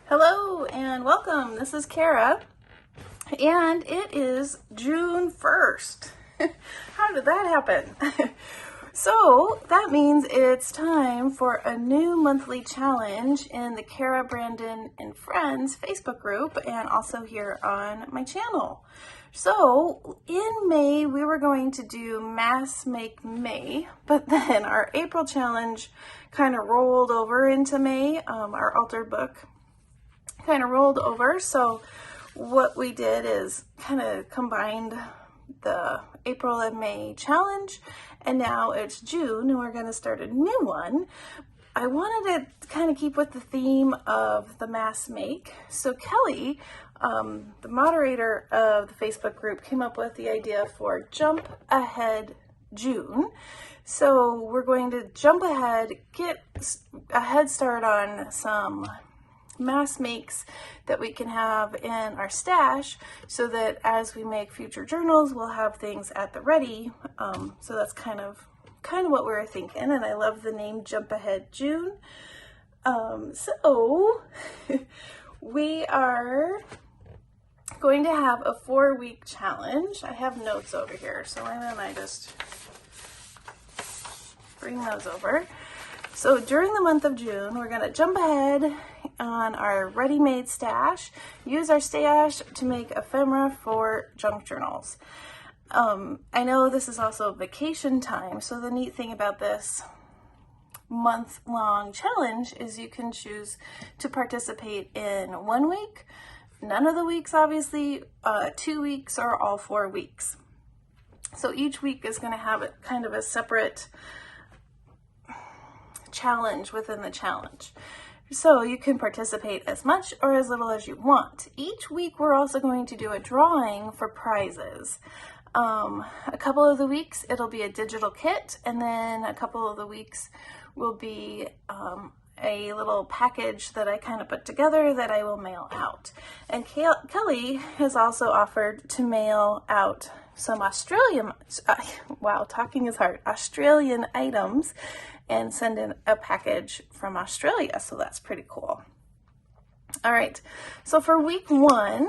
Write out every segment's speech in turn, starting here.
Hello and welcome. This is Cara, and it is June 1st. How did that happen? So that means it's time for a new monthly challenge in the Cara, Brandon, and Friends Facebook group and also here on my channel. So in May, we were going to do Mass Make May, but then our April challenge kind of rolled over into May, our altered book kind of rolled over. So what we did is kind of combined the April and May challenge, and now it's June and we're going to start a new one. I wanted to kind of keep with the theme of the mass make. So Kelly, the moderator of the Facebook group, came up with the idea for Jump Ahead June. So we're going to jump ahead, get a head start on some mass makes that we can have in our stash so that as we make future journals, we'll have things at the ready. So that's kind of what we were thinking, and I love the name Jump Ahead June. So we are going to have a 4-week challenge. I have notes over here, so why don't I just bring those over. So during the month of June, we're going to jump ahead on our ready-made stash, use our stash to make ephemera for junk journals. I know this is also vacation time, so the neat thing about this month-long challenge is you can choose to participate in 1 week, none of the weeks obviously, 2 weeks, or all 4 weeks. So each week is going to have kind of a separate challenge within the challenge. So you can participate as much or as little as you want. Each week we're also going to do a drawing for prizes. A couple of the weeks it'll be a digital kit, and then a couple of the weeks will be a little package that I kind of put together that I will mail out. And Kelly has also offered to mail out some Australian items and send in a package from Australia. So that's pretty cool. All right, so for week 1,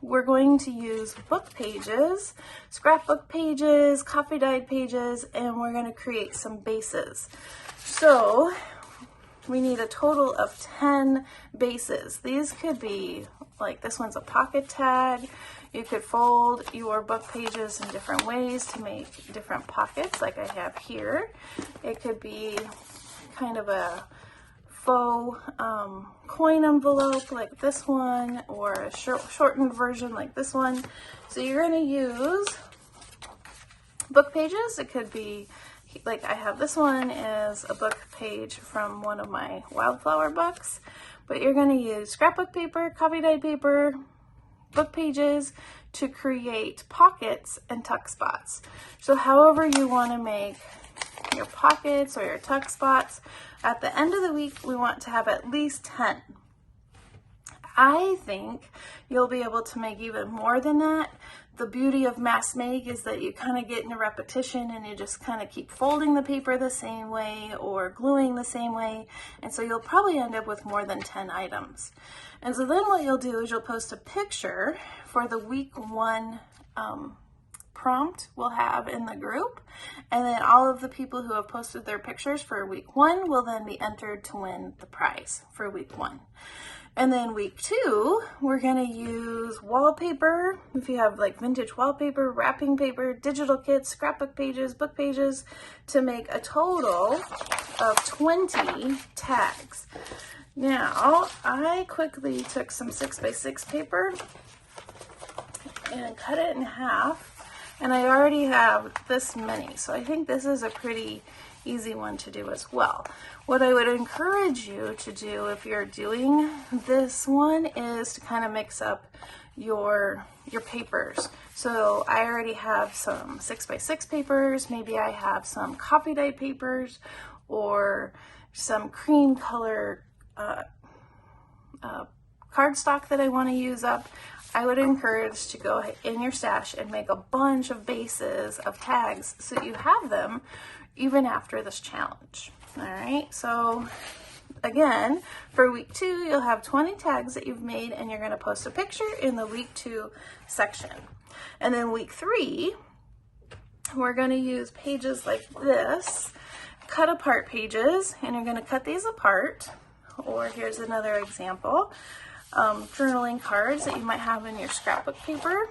we're going to use book pages, scrapbook pages, coffee dyed pages, and we're going to create some bases. So we need a total of 10 bases. These could be, like this one's a pocket tag. You could fold your book pages in different ways to make different pockets like I have here. It could be kind of a faux coin envelope like this one, or a shortened version like this one. So you're going to use book pages. It could be like I have this one is a book page from one of my wildflower books, but you're going to use scrapbook paper, coffee dyed paper, book pages to create pockets and tuck spots. So however you want to make your pockets or your tuck spots, at the end of the week we want to have at least 10. I think you'll be able to make even more than that. The beauty of mass make is that you kind of get into repetition and you just kind of keep folding the paper the same way or gluing the same way, and so you'll probably end up with more than 10 items. And so then what you'll do is you'll post a picture for the week 1 prompt we'll have in the group, and then all of the people who have posted their pictures for week 1 will then be entered to win the prize for week 1. And then week 2, we're going to use wallpaper. If you have like vintage wallpaper, wrapping paper, digital kits, scrapbook pages, book pages, to make a total of 20 tags. Now, I quickly took some 6x6 paper and cut it in half, and I already have this many, so I think this is a pretty easy one to do as well. What I would encourage you to do if you're doing this one is to kind of mix up your papers. So I already have some 6x6 papers, maybe I have some coffee dyed papers or some cream color cardstock that I want to use up. I would encourage to go in your stash and make a bunch of bases of tags so you have them even after this challenge. All right, so again, for week 2, you'll have 20 tags that you've made, and you're going to post a picture in the week 2 section. And then week 3, we're going to use pages like this, cut apart pages, and you're going to cut these apart. Or here's another example, journaling cards that you might have in your scrapbook paper,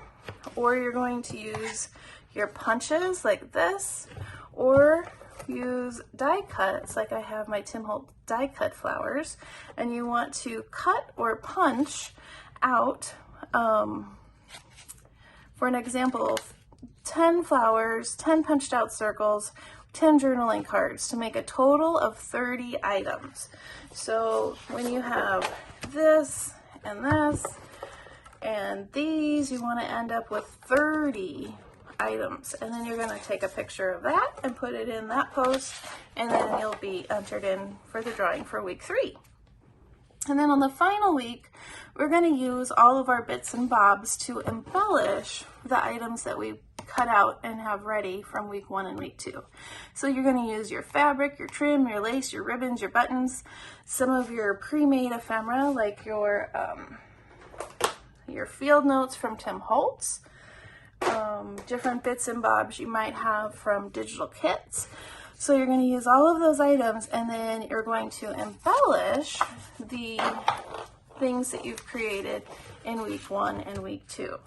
or you're going to use your punches like this, or use die cuts like I have my Tim Holtz die cut flowers, and you want to cut or punch out, for an example, 10 flowers, 10 punched out circles, 10 journaling cards to make a total of 30 items. So when you have this and these, you want to end up with 30 items, and then you're going to take a picture of that and put it in that post, and then you'll be entered in for the drawing for week 3. And then on the final week, we're going to use all of our bits and bobs to embellish the items that we cut out and have ready from week 1 and week 2. So you're going to use your fabric, your trim, your lace, your ribbons, your buttons, some of your pre-made ephemera like your field notes from Tim Holtz, different bits and bobs you might have from digital kits. So you're going to use all of those items, and then you're going to embellish the things that you've created in week 1 and week 2.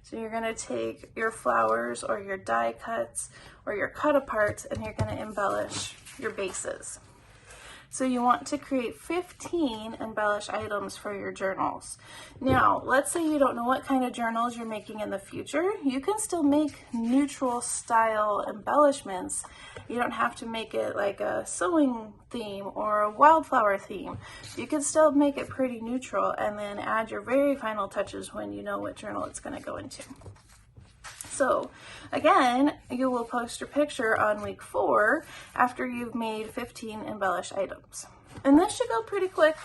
So you're going to take your flowers or your die cuts or your cut aparts, and you're going to embellish your bases. So you want to create 15 embellish items for your journals. Now, let's say you don't know what kind of journals you're making in the future. You can still make neutral style embellishments. You don't have to make it like a sewing theme or a wildflower theme. You can still make it pretty neutral and then add your very final touches when you know what journal it's going to go into. So again, you will post your picture on week 4 after you've made 15 embellished items. And this should go pretty quick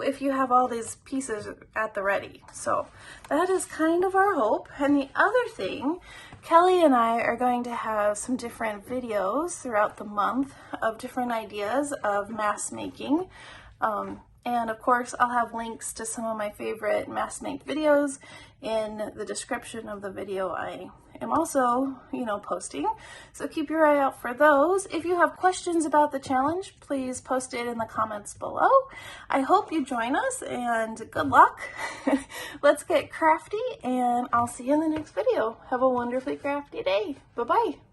if you have all these pieces at the ready. So that is kind of our hope. And the other thing, Kelly and I are going to have some different videos throughout the month of different ideas of mask making. And of course, I'll have links to some of my favorite mask make videos in the description of the video I am also, posting. So keep your eye out for those. If you have questions about the challenge, please post it in the comments below. I hope you join us, and good luck. Let's get crafty, and I'll see you in the next video. Have a wonderfully crafty day. Bye-bye.